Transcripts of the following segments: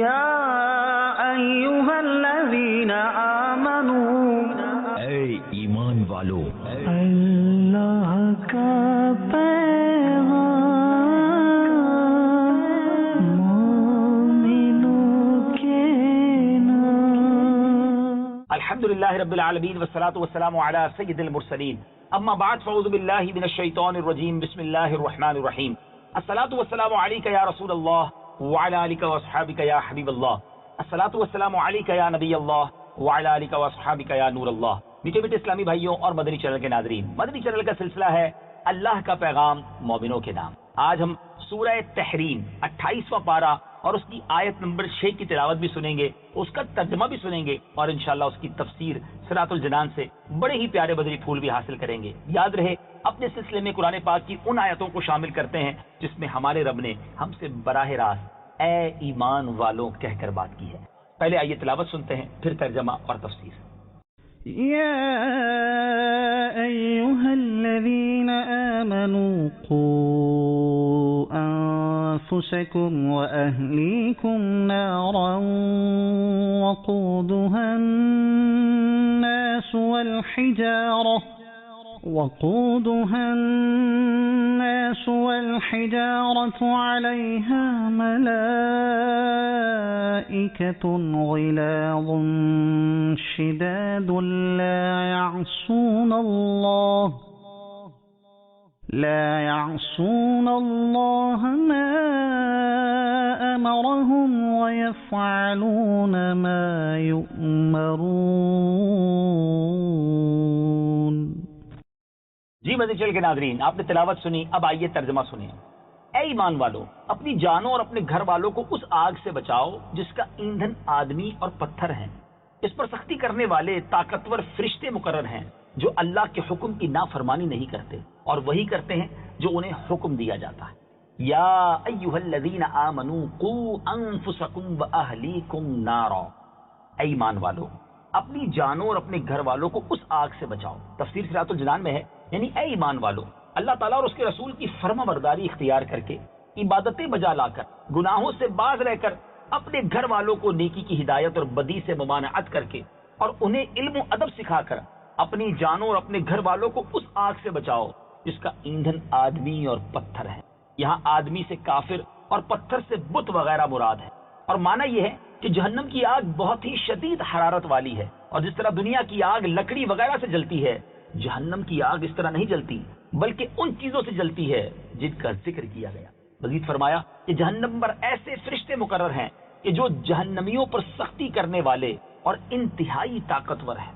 یا ایھا الذین آمنوا، اے ایمان والو، اللہ کا پیغام مومنوں کے نام۔ الحمدللہ رب العالمین والصلاة والسلام علی سید المرسلین، اما بعد فاعوذ باللہ من الشیطان الرجیم، بسم اللہ الرحمن الرحیم۔ الصلاة والسلام علیک یا رسول اللہ وعلی آلک واصحابک یا حبیب اللہ، الصلاة والسلام علیک یا نبی اللہ وعلی آلک واصحابک یا نور اللہ۔ میٹھے میٹھے اسلامی بھائیوں اور مدنی چینل کے ناظرین، مدنی چینل کا سلسلہ ہے اللہ کا پیغام مومنوں کے نام۔ آج ہم سورہ تحریم 28واں پارہ اور اس کی آیت نمبر 6 کی تلاوت بھی سنیں گے، اس کا ترجمہ بھی سنیں گے، اور انشاءاللہ اس کی تفسیر صراط الجنان سے بڑے ہی پیارے بدری پھول بھی حاصل کریں گے۔ یاد رہے اپنے سلسلے میں قرآن پاک کی ان آیتوں کو شامل کرتے ہیں جس میں ہمارے رب نے ہم سے براہ راست اے ایمان والوں کہہ کر بات کی ہے۔ پہلے آئیے تلاوت سنتے ہیں، پھر ترجمہ اور تفسیر۔ یا ایھا الذین آمنوا قوا انفسکم واہلیکم نارا وقودها الناس والحجارة عليها ملائكة غلاظ شداد لا يعصون الله ما أمرهم ويفعلون ما يؤمرون۔ جی مدنی چینل کے ناظرین، آپ نے تلاوت سنی، اب آئیے ترجمہ سنیں۔ اے ایمان والو، اپنی جانوں اور اپنے گھر والوں کو اس آگ سے بچاؤ جس کا ایندھن آدمی اور پتھر ہیں۔ اس پر سختی کرنے والے طاقتور فرشتے مقرر ہیں جو اللہ کے حکم کی نافرمانی نہیں کرتے اور وہی کرتے ہیں جو انہیں حکم دیا جاتا ہے۔ یا ایھا الذین آمنوا قوا انفسکم واہلیکم نارا، اے ایمان والو، اپنی جانوں اور اپنے گھر والوں کو اس آگ سے بچاؤ۔ تفسیر صراط الجنان میں ہے، یعنی اے ایمان والو، اللہ تعالیٰ اور اس کے رسول کی فرما برداری اختیار کر کے، عبادتیں بجا لا کر، گناہوں سے باز رہ کر، اپنے گھر والوں کو نیکی کی ہدایت اور بدی سے ممانعت کر کے اور انہیں علم و ادب سکھا کر اپنی جانوں اور اپنے گھر والوں کو اس آگ سے بچاؤ جس کا ایندھن آدمی اور پتھر ہے۔ یہاں آدمی سے کافر اور پتھر سے بت وغیرہ مراد ہے، اور معنی یہ ہے کہ جہنم کی آگ بہت ہی شدید حرارت والی ہے، اور جس طرح دنیا کی آگ لکڑی وغیرہ سے جلتی ہے، جہنم کی آگ اس طرح نہیں جلتی بلکہ ان چیزوں سے جلتی ہے جن کا ذکر کیا گیا۔ مزید فرمایا کہ جہنم پر ایسے فرشتے مقرر ہیں کہ جو جہنمیوں پر سختی کرنے والے اور انتہائی طاقتور ہیں،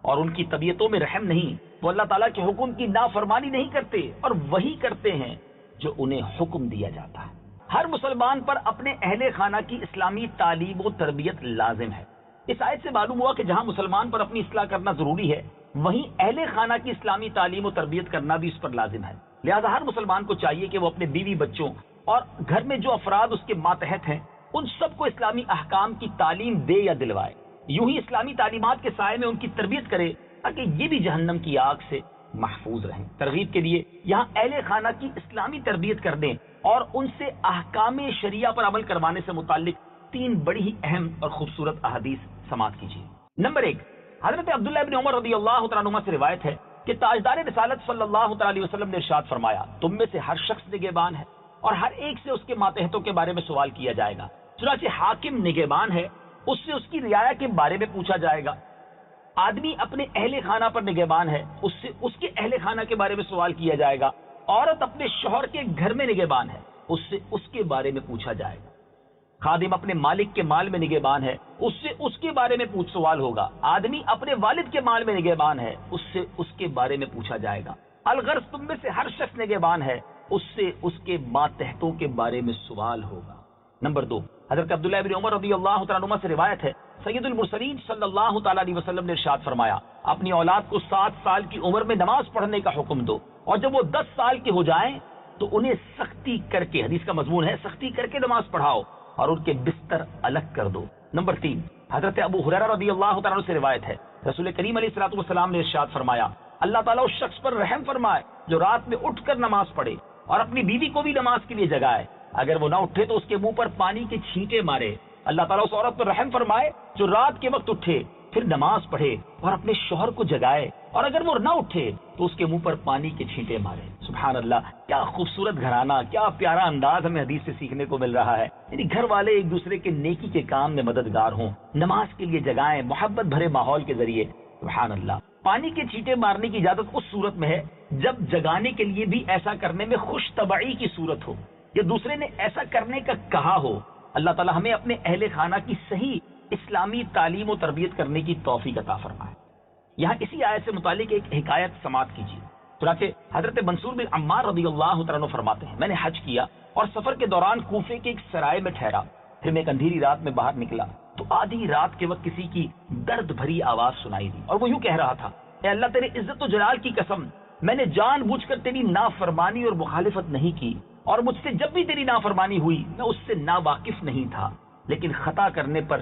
اور ان کی طبیعتوں میں رحم نہیں، وہ اللہ تعالیٰ کے حکم کی نافرمانی نہیں کرتے اور وہی کرتے ہیں جو انہیں حکم دیا جاتا ہے۔ ہر مسلمان پر اپنے اہل خانہ کی اسلامی تعلیم و تربیت لازم ہے۔ اس آیت سے معلوم ہوا کہ جہاں مسلمان پر اپنی اصلاح کرنا ضروری ہے، وہیں اہل خانہ کی اسلامی تعلیم و تربیت کرنا بھی اس پر لازم ہے۔ لہذا ہر مسلمان کو چاہیے کہ وہ اپنے بیوی بچوں اور گھر میں جو افراد اس کے ماتحت ہیں ان سب کو اسلامی احکام کی تعلیم دے یا دلوائے، یوں ہی اسلامی تعلیمات کے سائے میں ان کی تربیت کرے تاکہ یہ بھی جہنم کی آگ سے محفوظ رہیں۔ ترغیب کے لیے یہاں اہل خانہ کی اسلامی تربیت کرنے اور ان سے احکام شریعہ پر عمل کروانے سے متعلق 3 بڑی ہی اہم اور خوبصورت احادیث سماعت کیجیے۔ نمبر 1، حضرت عبداللہ ابن عمر رضی اللہ تعالیٰ عنہما سے روایت ہے کہ تاجدار رسالت صلی اللہ تعالیٰ علیہ وسلم نے ارشاد فرمایا، تم میں سے ہر شخص نگہبان ہے اور ہر ایک سے اس کے ماتحتوں کے بارے میں سوال کیا جائے گا۔ چنانچہ حاکم نگہبان ہے، اس سے اس کی رعایا کے بارے میں پوچھا جائے گا۔ آدمی اپنے اہل خانہ پر نگہبان ہے، اس سے اس کے اہل خانہ کے بارے میں سوال کیا جائے گا۔ عورت اپنے شوہر کے گھر میں نگہبان ہے، اس سے اس کے بارے میں پوچھا جائے گا۔ خادم اپنے مالک کے مال میں نگہبان ہے، اس سے اس کے بارے میں سوال ہوگا۔ آدمی اپنے والد کے مال میں نگہبان ہے، اس سے اس کے بارے میں پوچھا جائے گا۔ الغرض تم میں سے ہر شخص نگہبان ہے، اس سے اس کے ماتحتوں کے بارے میں سوال ہوگا۔ نمبر 2، حضرت عبداللہ ابن عمر رضی اللہ تعالیٰ عنہما سے روایت ہے، سید المرسلین صلی اللہ تعالیٰ علیہ وسلم نے ارشاد فرمایا، اپنی اولاد کو 7 سال کی عمر میں نماز پڑھنے کا حکم دو، اور جب وہ 10 سال کے ہو جائیں تو انہیں سختی کر کے، حدیث کا مضمون ہے، سختی کر کے نماز پڑھاؤ اور ان کے بستر الگ کر دو۔ نمبر 3، حضرت ابو ہریرہ رضی اللہ تعالیٰ عنہ سے روایت ہے، رسول کریم علیہ الصلوۃ والسلام نے ارشاد فرمایا، اللہ تعالیٰ اس شخص پر رحم فرمائے جو رات میں اٹھ کر نماز پڑھے اور اپنی بیوی کو بھی نماز کے لیے جگائے، اگر وہ نہ اٹھے تو اس کے منہ پر پانی کے چھینٹے مارے اللہ تعالیٰ اس عورت پر رحم فرمائے جو رات کے وقت اٹھے، پھر نماز پڑھے اور اپنے شوہر کو جگائے، اور اگر وہ نہ اٹھے تو اس کے منہ پر پانی کے چھینٹے مارے۔ سبحان اللہ، کیا خوبصورت گھرانہ، کیا پیارا انداز ہمیں حدیث سے سیکھنے کو مل رہا ہے۔ یعنی گھر والے ایک دوسرے کے نیکی کے کام میں مددگار ہوں، نماز کے لیے جگائیں محبت بھرے ماحول کے ذریعے۔ سبحان اللہ، پانی کے چھینٹے مارنے کی اجازت اس صورت میں ہے جب جگانے کے لیے بھی ایسا کرنے میں خوش طبعی کی صورت ہو، یا دوسرے نے ایسا کرنے کا کہا ہو۔ اللہ تعالیٰ ہمیں اپنے اہل خانہ کی صحیح اسلامی تعلیم و تربیت کرنے کی توفیق عطا فرمائے۔ یہاں اسی آیت سے متعلق ایک حکایت سماعت کیجیے۔ چنانچہ حضرت منصور بن عمار رضی اللہ تعالیٰ عنہ فرماتے ہیں، میں نے حج کیا اور سفر کے دوران کوفے کے ایک سرائے میں ٹھہرا، پھر میں ایک اندھیری رات میں باہر نکلا تو آدھی رات کے وقت کسی کی درد بھری آواز سنائی دی، اور وہ یوں کہہ رہا تھا، اے اللہ تیرے عزت و جلال کی قسم، میں نے جان بوجھ کر تیری نافرمانی اور مخالفت نہیں کی، اور مجھ سے جب بھی تیری نافرمانی ہوئی میں اس سے ناواقف نہیں تھا، لیکن خطا کرنے پر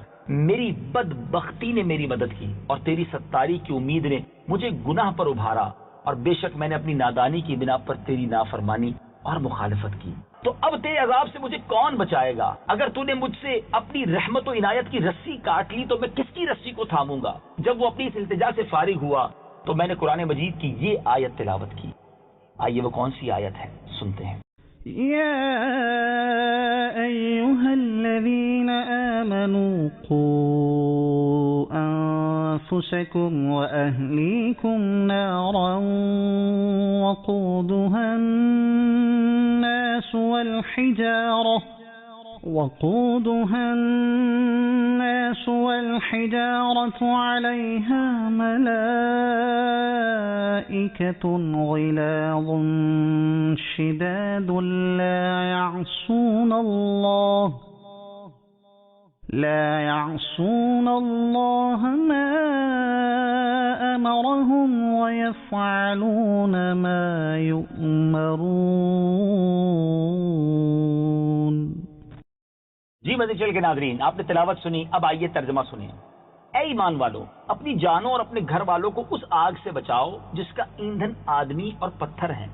میری بدبختی نے میری مدد کی، اور تیری ستاری کی امید نے مجھے گناہ پر ابھارا، اور بے شک میں نے اپنی نادانی کی بنا پر تیری نافرمانی اور مخالفت کی، تو اب تیرے عذاب سے مجھے کون بچائے گا؟ اگر تو نے مجھ سے اپنی رحمت و عنایت کی رسی کاٹ لی تو میں کس کی رسی کو تھاموں گا؟ جب وہ اپنی اس التجا سے فارغ ہوا تو میں نے قرآن مجید کی یہ آیت تلاوت کی۔ آئیے وہ کون سی آیت ہے، سنتے ہیں۔ يا أيها الذين آمنوا قوا أنفسكم وأهليكم نارا وقودها الناس والحجارة عليها ملائكة غلاظ شداد لا يعصون الله ما أمرهم ويفعلون ما يؤمرون۔ جی مدنی چینل کے ناظرین، آپ نے تلاوت سنی، اب آئیے ترجمہ سنیے۔ اے ایمان والو، اپنی جانوں اور اپنے گھر والوں کو اس آگ سے بچاؤ جس کا ایندھن آدمی اور پتھر ہیں،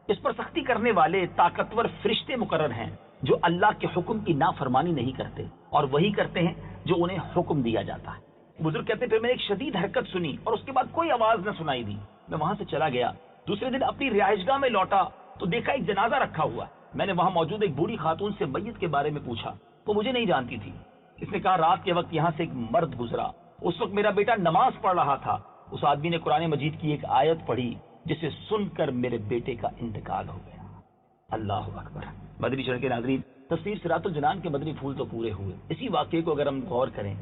اس پر سختی کرنے والے طاقتور فرشتے مقرر ہیں جو اللہ کے حکم کی نافرمانی نہیں کرتے اور وہی کرتے ہیں جو انہیں حکم دیا جاتا ہے۔ بزرگ کہتے ہیں، پھر میں نے ایک شدید حرکت سنی اور اس کے بعد کوئی آواز نہ سنائی دی، میں وہاں سے چلا گیا۔ دوسرے دن اپنی رہائش گاہ میں لوٹا تو دیکھا ایک جنازہ رکھا ہوا ہے۔ میں نے وہاں موجود ایک بوڑھی خاتون سے میت کے بارے میں پوچھا، وہ مجھے نہیں جانتی تھی۔ اس نے کہا، رات کے وقت یہاں سے ایک مرد گزرا، اس وقت میرا بیٹا نماز پڑھ رہا تھا، اس آدمی نے قرآن مجید کی ایک آیت پڑھی جسے سن کر میرے بیٹے کا انتقال ہو گیا۔ اللہ اکبر۔ مدنی چینل کے ناظرین، تفسیر صراط الجنان کے مدنی پھول تو پورے ہوئے۔ اسی واقعے کو اگر ہم غور کریں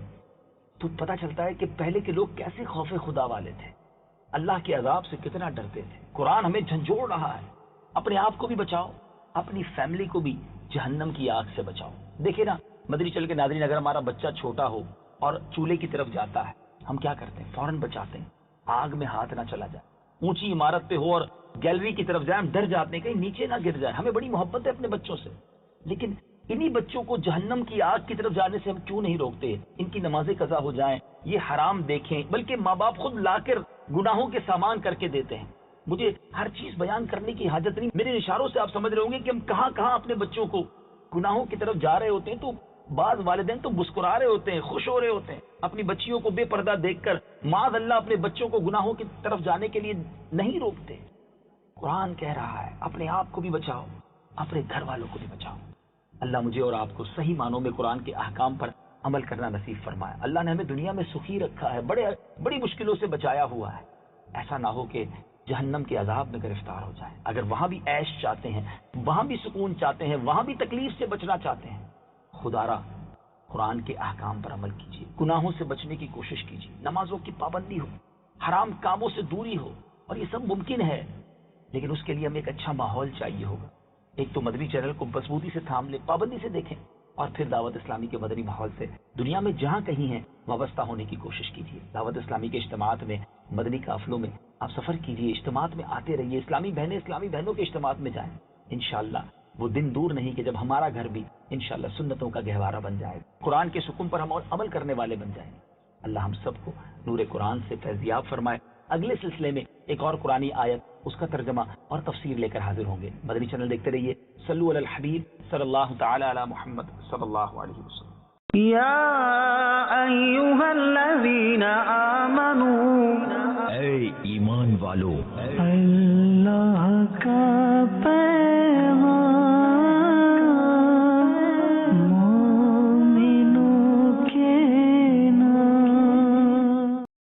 تو پتہ چلتا ہے کہ پہلے کے لوگ کیسے خوف خدا والے تھے، اللہ کے عذاب سے کتنا ڈرتے تھے۔ قرآن ہمیں جھنجھوڑ رہا ہے، اپنے آپ کو بھی بچاؤ، اپنی فیملی کو بھی جہنم کی آگ سے بچاؤ۔ دیکھیں نا مدنی چینل کے ناظرین، اگر ہمارا بچہ چھوٹا ہو اور چولہے کی طرف جاتا ہے، ہم کیا کرتے ہیں؟ فوراً بچاتے ہیں، آگ میں ہاتھ نہ چلا جائے۔ اونچی عمارت پہ ہو اور گیلری کی طرف جائیں، ہم ڈر جاتے ہیں کہیں نیچے نہ گر جائے۔ ہمیں بڑی محبت ہے اپنے بچوں سے، لیکن انہی بچوں کو جہنم کی آگ کی طرف جانے سے ہم کیوں نہیں روکتے؟ ان کی نمازیں قضا ہو جائیں، یہ حرام دیکھیں، بلکہ ماں باپ خود لا کر گناہوں کے سامان کر کے دیتے ہیں۔ مجھے ہر چیز بیان کرنے کی حاجت نہیں، میرے اشاروں سے آپ سمجھ رہے ہوں گے کہ ہم کہاں کہاں اپنے بچوں کو گناہوں کی طرف جا رہے ہوتے ہیں، تو بعض والدین تو مسکرا رہے ہوتے ہیں، خوش ہو رہے ہوتے ہیں اپنی بچیوں کو بے پردہ دیکھ کر، معاذ اللہ اپنے بچوں کو گناہوں کی طرف جانے کے لیے نہیں روکتے۔ قرآن کہہ رہا ہے اپنے آپ کو بھی بچاؤ، اپنے گھر والوں کو بھی بچاؤ۔ اللہ مجھے اور آپ کو صحیح معنوں میں قرآن کے احکام پر عمل کرنا نصیب فرمائے۔ اللہ نے ہمیں دنیا میں سخی رکھا ہے، بڑی مشکلوں سے بچایا ہوا ہے، ایسا نہ ہو کہ جہنم کے عذاب میں گرفتار ہو جائیں۔ اگر وہاں بھی عیش چاہتے ہیں، وہاں بھی سکون چاہتے ہیں، وہاں بھی تکلیف سے بچنا چاہتے ہیں، خدا را قرآن کے احکام پر عمل کیجیے، گناہوں سے بچنے کی کوشش کیجیے، نمازوں کی پابندی ہو، حرام کاموں سے دوری ہو، اور یہ سب ممکن ہے، لیکن اس کے لیے ہمیں ایک اچھا ماحول چاہیے ہوگا۔ ایک تو مدنی چینل کو مضبوطی سے تھام لیں، پابندی سے دیکھیں، اور پھر دعوت اسلامی کے مدنی ماحول سے دنیا میں جہاں کہیں ہیں وابستہ ہونے کی کوشش کیجیے۔ دعوت اسلامی کے اجتماعات میں، مدنی قافلوں میں آپ سفر کیجیے، اجتماعات میں آتے رہیے، اسلامی بہنوں کے اجتماعات میں جائیں۔ انشاءاللہ وہ دن دور نہیں کہ جب ہمارا گھر بھی انشاءاللہ سنتوں کا گہوارہ بن جائے، قرآن کے سکون پر ہم عمل کرنے والے بن جائیں۔ اللہ ہم سب کو نور قرآن سے فیضیاب فرمائے۔ اگلے سلسلے میں ایک اور قرآنی آیت، اس کا ترجمہ اور تفسیر لے کر حاضر ہوں گے۔ مدنی چینل دیکھتے رہیے۔ صلو علی الحبیب صلی اللہ تعالی علی محمد صلی اللہ علیہ وسلم۔ یا ایھا الذین آمنوا اے ایمان والو اللہ کا